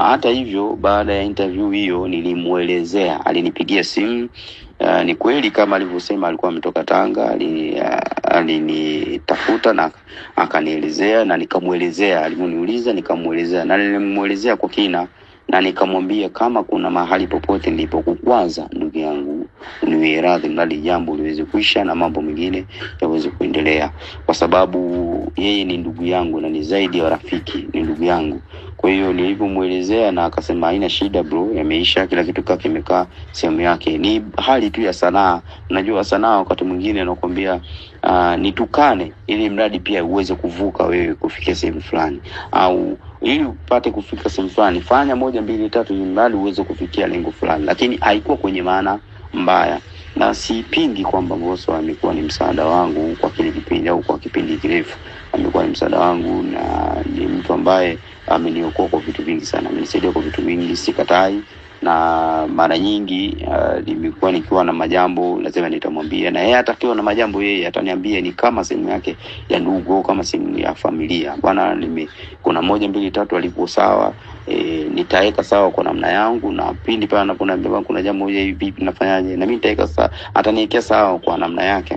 Hata hivyo, baada ya interview hiyo nilimuelezea, alinipigia simu. Ni kweli kama alivyosema alikuwa ametoka Tanga, alinitafuta na akanielezea, na nikamuelezea, alimuniuliza nikamuelezea, na nilimuelezea kwa kina, na nikamwambia kama kuna mahali popote nilipokukwaza, ndugu yangu, niwe radhi, mradi jambo liweze kuisha na mambo mengine yaweze kuendelea, kwa sababu yeye ni ndugu yangu na ni zaidi ya rafiki, ni ndugu yangu. Kwa hiyo nilipomuelezea na akasema haina shida bro, yameisha, kila kitu kake kimekaa sehemu yake. Ni hali tu ya sanaa. Unajua sanaa wakati mwingine anakuambia nitukane ili mradi pia uweze kuvuka wewe kufikia sehemu fulani, au ili upate kufika sehemu fulani fanya 1 2 3 ili mradi uweze kufikia lengo fulani, lakini haikuwa kwenye maana mbaya. Na sipingi kwamba Mbosso amekuwa ni msaada wangu kwa kile kipindi au kwa kipindi kirefu. Amekuwa ni msaada wangu na ni mtu ambaye ameniokoa kwa vitu vingi sana, amenisaidia kwa vitu vingi, sikatai. Na mara nyingi nimekuwa nikiwa na majambo lazima nitamwambia, na yeye atakiwa na majambo yeye ataniambia, ni kama sehemu yake ya ndugu, kama sehemu ya familia. Bwana, kuna 1 2 3 alipo sawa, nitaweka sawa kwa namna yangu, na pindi pale anaponiambia kuna jambo hivi vipi nafanyaje, na mimi nitaweka sawa, ataniwekea sawa kwa namna yake.